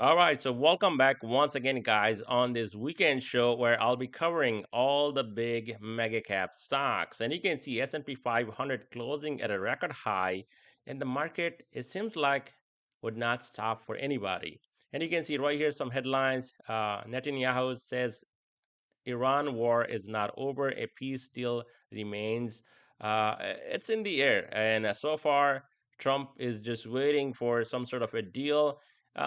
All right, so welcome back once again, guys, on this weekend show where I'll be covering all the big mega cap stocks. And you can see S&P 500 closing at a record high, and the market, it seems like, would not stop for anybody. And you can see right here some headlines. Netanyahu says Iran war is not over. A peace still remains. It's in the air, and so far, Trump is just waiting for some sort of a deal.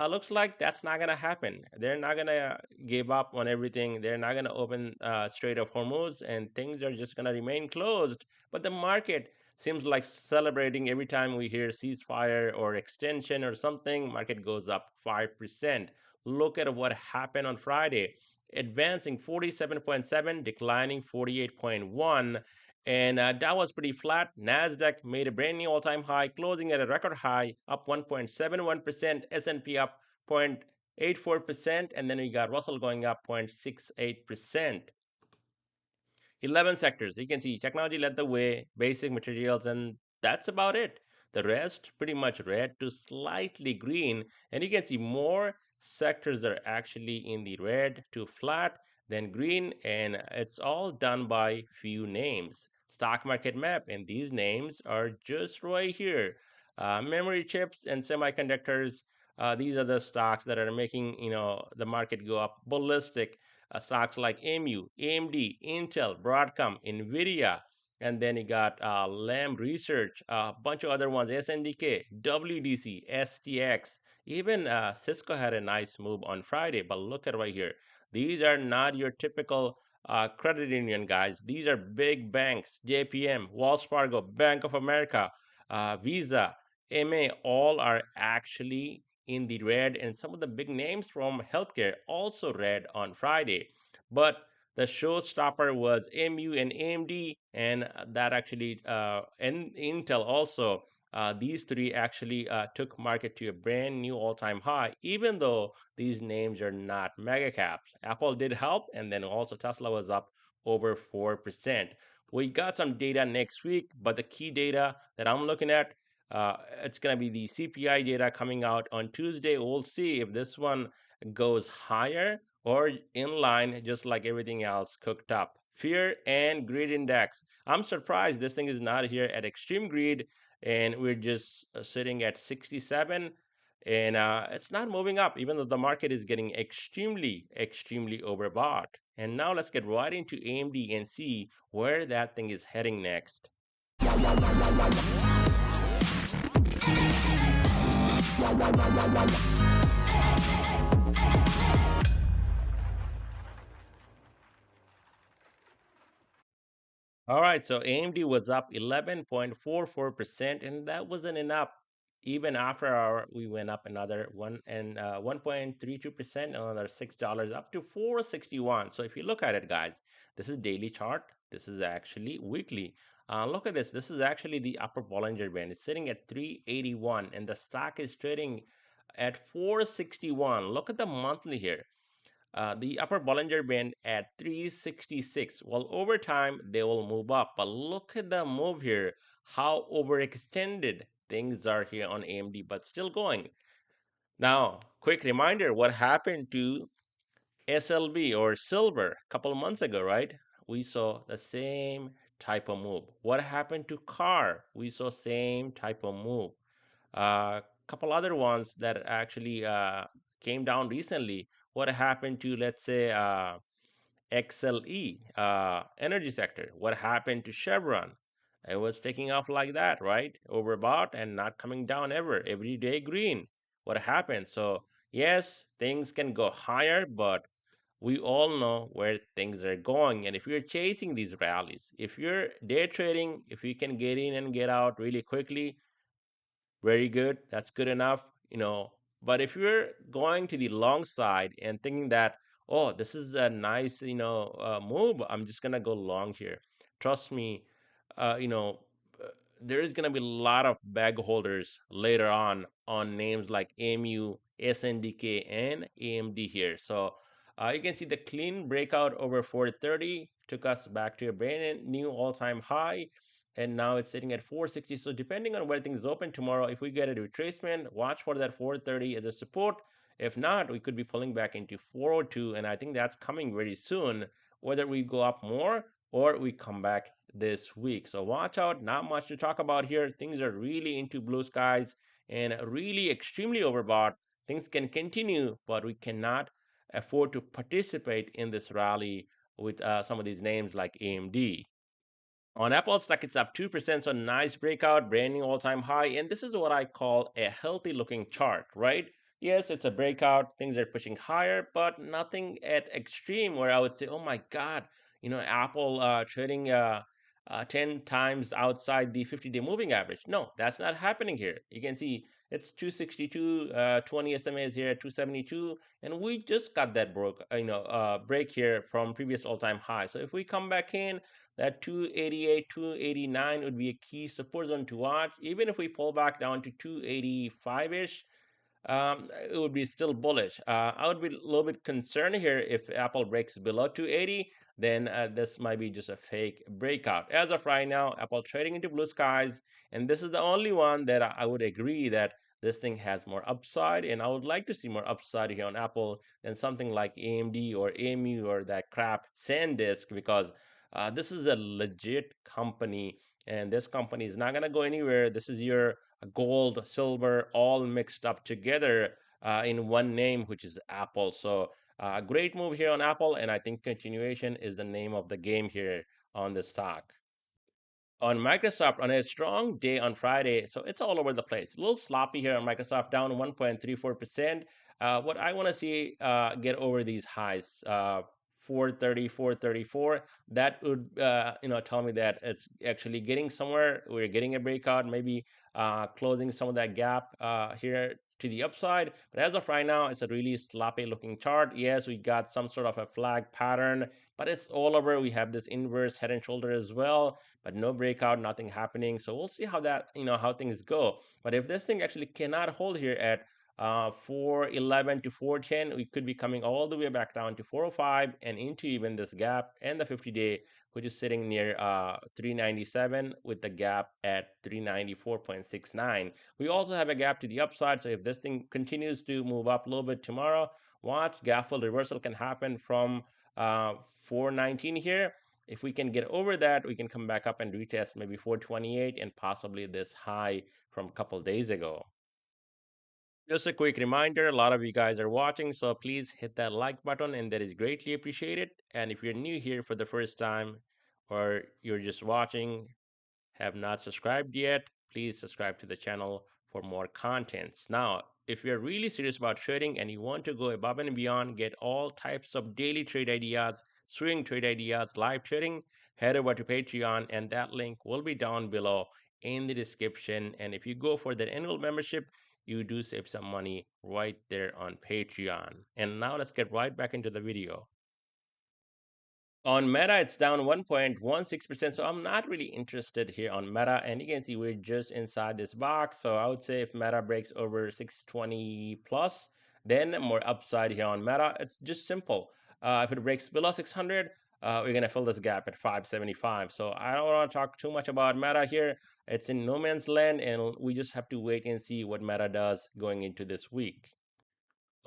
Looks like that's not gonna happen. They're not gonna give up on everything. They're not gonna open Strait of Hormuz, and things are just gonna remain closed. But the market seems like celebrating every time we hear ceasefire or extension or something. Market goes up 5%. Look at what happened on Friday, advancing 47.7, declining 48.1. And that was pretty flat. Nasdaq made a brand new all-time high, closing at a record high, up 1.71%. S&P up 0.84%, and then we got Russell going up 0.68%. 11 sectors. You can see technology led the way, basic materials, and that's about it. The rest pretty much red to slightly green, and you can see more sectors are actually in the red to flat than green, and it's all done by few names. Stock market map, and these names are just right here. Memory chips and semiconductors. These are the stocks that are making the market go up ballistic. Stocks like MU, AMD, Intel, Broadcom, Nvidia, and then you got Lam Research, a bunch of other ones, SNDK, WDC, STX. Even Cisco had a nice move on Friday, but look at right here. These are not your typical credit union guys. These are big banks, JPM, Wells Fargo, Bank of America, Visa, MA, all are actually in the red, and some of the big names from healthcare also red on Friday. But the showstopper was MU and AMD, and that actually and Intel also. These three actually took market to a brand new all-time high, even though these names are not mega caps. Apple did help, and then also Tesla was up over 4%. We got some data next week, but the key data that I'm looking at, it's going to be the CPI data coming out on Tuesday. We'll see if this one goes higher or in line, just like everything else cooked up. Fear and greed index. I'm surprised this thing is not here at extreme greed, and we're just sitting at 67, and it's not moving up, even though the market is getting extremely overbought. And now let's get right into AMD and see where that thing is heading next. All right, so AMD was up 11.44%, and that wasn't enough. Even after we went up another 1.32%, another $6 up to 461. So if you look at it, guys, this is daily chart. This is actually weekly. Look at this. This is actually the upper Bollinger Band. It's sitting at 381, and the stock is trading at 461. Look at the monthly here, the upper Bollinger Band at 366. Well, over time, they will move up. But look at the move here, how overextended things are here on AMD, but still going. Now, quick reminder, what happened to SLB or silver a couple of months ago, right? We saw the same type of move. What happened to car? We saw same type of move. A couple other ones that actually came down recently. What happened to, let's say, XLE, energy sector? What happened to Chevron? It was taking off like that, right? Overbought and not coming down ever. Every day green. What happened? So, yes, things can go higher, but we all know where things are going. And if you're chasing these rallies, if you're day trading, if you can get in and get out really quickly, very good. That's good enough. But if you're going to the long side and thinking that, oh, this is a nice, move, I'm just gonna go long here. Trust me, uh, you know, uh, there is gonna be a lot of bag holders later on names like AMU, SNDK, and AMD here. So you can see the clean breakout over 430 took us back to a brand new all-time high, and now it's sitting at 460. So depending on where things open tomorrow, if we get a retracement, watch for that 430 as a support. If not, we could be pulling back into 402, and I think that's coming very soon, whether we go up more or we come back this week. So watch out, not much to talk about here. Things are really into blue skies and really extremely overbought. Things can continue, but we cannot afford to participate in this rally with some of these names like AMD. On Apple stock, it's up 2%, so nice breakout, brand new all-time high. And this is what I call a healthy looking chart, right? Yes, it's a breakout, things are pushing higher, but nothing at extreme where I would say, oh my God, Apple trading 10 times outside the 50-day moving average. No, that's not happening here. You can see it's 262, 20 SMA is here at 272, and we just got that break here from previous all-time high. So if we come back in, that 288, 289 would be a key support zone to watch. Even if we pull back down to 285 ish, it would be still bullish. I would be a little bit concerned here if Apple breaks below 280, then this might be just a fake breakout. As of right now, Apple trading into blue skies, and this is the only one that I would agree that this thing has more upside, and I would like to see more upside here on Apple than something like AMD or AMU or that crap SanDisk, because this is a legit company, and this company is not going to go anywhere. This is your gold, silver, all mixed up together in one name, which is Apple. So, great move here on Apple, and I think continuation is the name of the game here on the stock. On Microsoft on a strong day on Friday. So it's all over the place. A little sloppy here on Microsoft, down 1.34%. What I want to see get over these highs, 430, 434. That would tell me that it's actually getting somewhere. We're getting a breakout, maybe closing some of that gap here to the upside. But as of right now, it's a really sloppy looking chart. Yes, we got some sort of a flag pattern, but it's all over. We have this inverse head and shoulder as well, but no breakout, nothing happening. So we'll see how how things go. But if this thing actually cannot hold here at 411 to 410, we could be coming all the way back down to 405 and into even this gap and the 50-day, which is sitting near 397 with the gap at 394.69. We also have a gap to the upside. So if this thing continues to move up a little bit tomorrow, watch gap fill reversal can happen from 419 here. If we can get over that, we can come back up and retest maybe 428 and possibly this high from a couple days ago. Just a quick reminder, a lot of you guys are watching, so please hit that like button, and that is greatly appreciated. And if you're new here for the first time or you're just watching, have not subscribed yet, please subscribe to the channel for more contents. Now, if you're really serious about trading and you want to go above and beyond, get all types of daily trade ideas, swing trade ideas, live trading, head over to Patreon, and that link will be down below in the description. And if you go for that annual membership, you do save some money right there on Patreon. And now let's get right back into the video. On Meta, it's down 1.16%. So I'm not really interested here on Meta. And you can see we're just inside this box. So I would say if Meta breaks over 620 plus, then more upside here on Meta. It's just simple. If it breaks below 600, we're going to fill this gap at 575. So I don't want to talk too much about Meta here. It's in no man's land, and we just have to wait and see what Meta does going into this week.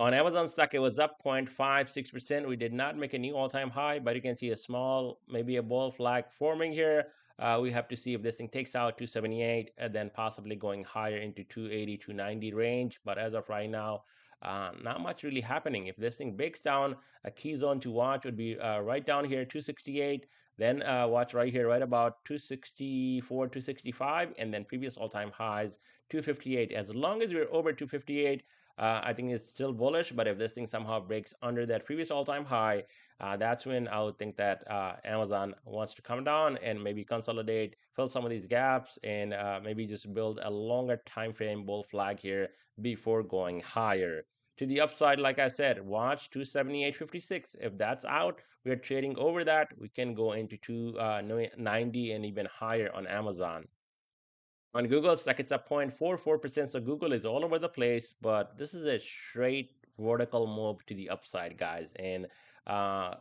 On Amazon stock, it was up 0.56%. We did not make a new all-time high, but you can see a small, maybe a bull flag forming here. We have to see if this thing takes out 278 and then possibly going higher into 280, 290 range. But as of right now, not much really happening. If this thing breaks down, a key zone to watch would be right down here, 268. Then watch right here, right about 264, 265, and then previous all-time highs, 258. As long as we're over 258, I think it's still bullish, but if this thing somehow breaks under that previous all-time high, that's when I would think that Amazon wants to come down and maybe consolidate, fill some of these gaps, and maybe just build a longer time frame bull flag here before going higher. To the upside, like I said, watch 278.56. If that's out, we are trading over that. We can go into 290 and even higher on Amazon. On Google, it's like it's a 0.44%. So Google is all over the place, but this is a straight vertical move to the upside, guys. And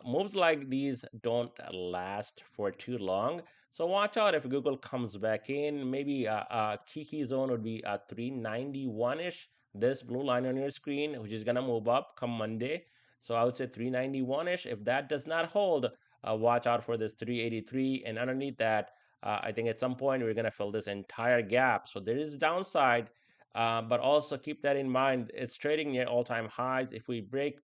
moves like these don't last for too long. So watch out if Google comes back in. Maybe a key zone would be a 391-ish. this blue line on your screen, which is gonna move up come Monday. So I would say 391-ish. If that does not hold, watch out for this 383, and underneath that, I think at some point we're gonna fill this entire gap. So there is downside, but also keep that in mind. It's trading near all-time highs. If we break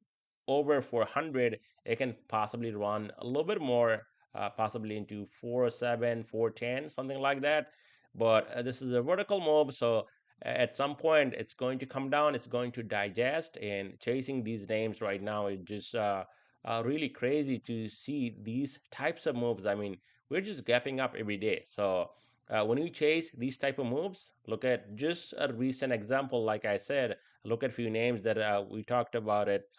over 400, it can possibly run a little bit more, possibly into 407, 410, something like that. But this is a vertical move, so at some point it's going to come down, it's going to digest, and chasing these names right now is just really crazy to see these types of moves. I mean, we're just gapping up every day. So when you chase these type of moves, look at just a recent example. Like I said, look at a few names that we talked about it,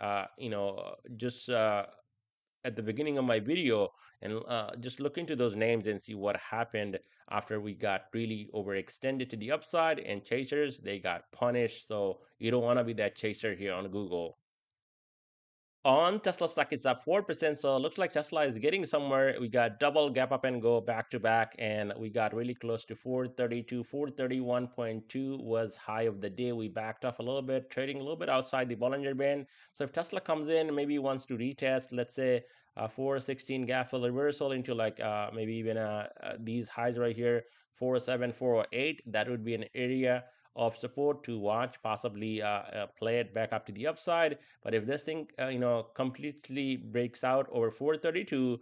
just at the beginning of my video, and just look into those names and see what happened after we got really overextended to the upside, and chasers, they got punished. So you don't want to be that chaser here on Google. On Tesla stock, it's up 4%. So it looks like Tesla is getting somewhere. We got double gap up and go back to back, and we got really close to 432. 431.2 was high of the day. We backed off a little bit, trading a little bit outside the Bollinger Band. So if Tesla comes in, maybe wants to retest, let's say 416 gap fill reversal into like maybe even these highs right here, 407, 408, that would be an area of support to watch, possibly play it back up to the upside. But if this thing, completely breaks out over 432,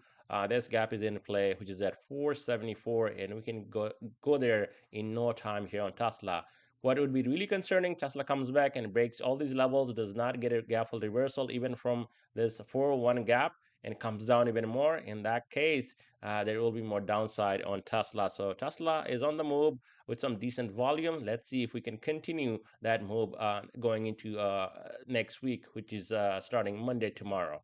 this gap is in play, which is at 474, and we can go there in no time here on Tesla. What would be really concerning, Tesla comes back and breaks all these levels, does not get a gap fill reversal even from this 401 gap, and comes down even more. In that case, there will be more downside on Tesla. So Tesla is on the move with some decent volume. Let's see if we can continue that move going into next week, which is starting Monday tomorrow.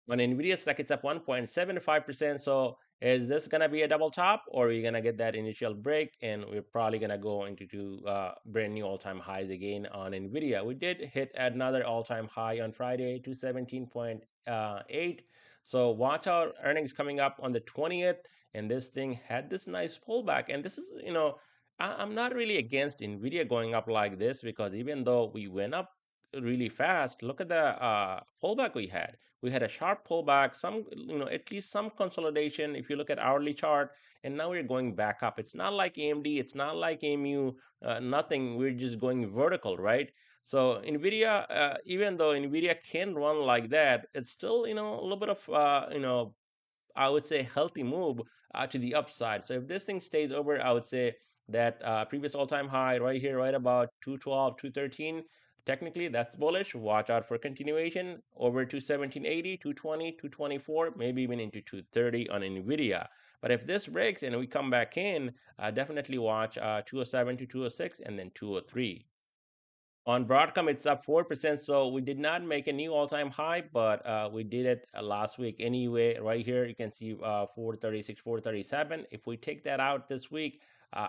On Nvidia stock, it's up 1.75%. So is this gonna be a double top, or are we gonna get that initial break, and we're probably gonna go into two brand new all-time highs again on Nvidia? We did hit another all-time high on Friday, 217.8. So watch out, earnings coming up on the 20th, and this thing had this nice pullback. And this is, I'm not really against Nvidia going up like this, because even though we went up really fast, look at the pullback we had. We had a sharp pullback, some, at least some consolidation if you look at hourly chart, and now we're going back up. It's not like AMD, it's not like AMU, nothing. We're just going vertical, right? So Nvidia, even though Nvidia can run like that, it's still, a little bit of, I would say, healthy move to the upside. So if this thing stays over, I would say that previous all-time high right here, right about 212, 213. Technically, that's bullish. Watch out for continuation over 217.80, 220, 224, maybe even into 230 on Nvidia. But if this breaks and we come back in, definitely watch 207 to 206 and then 203. On Broadcom, it's up 4%. So we did not make a new all-time high, but we did it last week anyway. Right here, you can see 436, 437. If we take that out this week,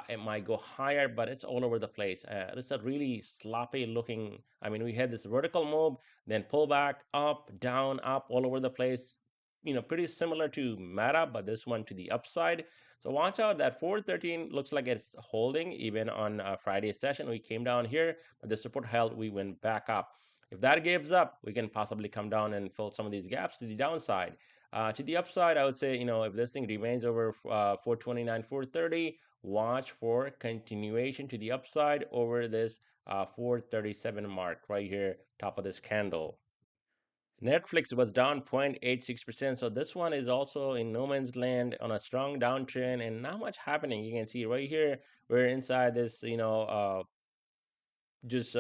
it might go higher, but it's all over the place. It's a really sloppy looking. I mean, we had this vertical move, then pull back, up, down, up, all over the place. Pretty similar to Meta, but this one to the upside. So watch out, that 413 looks like it's holding even on Friday's session. We came down here, but the support held, we went back up. If that gives up, we can possibly come down and fill some of these gaps to the downside. To the upside, I would say, if this thing remains over 429, 430, watch for continuation to the upside over this 437 mark right here, top of this candle. Netflix was down 0.86%. So this one is also in no man's land on a strong downtrend and not much happening. You can see right here, we're inside this, just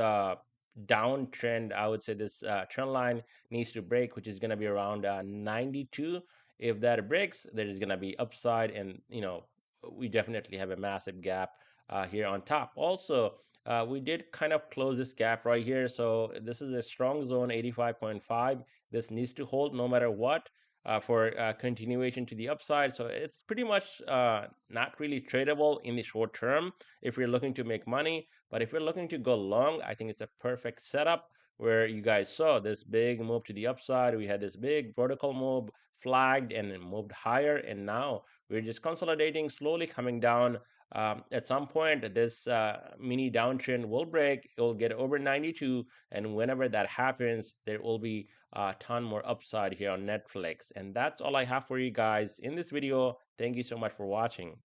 downtrend. I would say this trend line needs to break, which is going to be around 92. If that breaks, there is going to be upside, and we definitely have a massive gap here on top. Also, we did kind of close this gap right here, so this is a strong zone, 85.5. This needs to hold no matter what. For continuation to the upside. So it's pretty much not really tradable in the short term if you're looking to make money. But if you're looking to go long, I think it's a perfect setup where you guys saw this big move to the upside. We had this big vertical move flagged and it moved higher. And now we're just consolidating, slowly coming down. At some point, this mini downtrend will break. It will get over 92, and whenever that happens, there will be a ton more upside here on Netflix. And that's all I have for you guys in this video. Thank you so much for watching.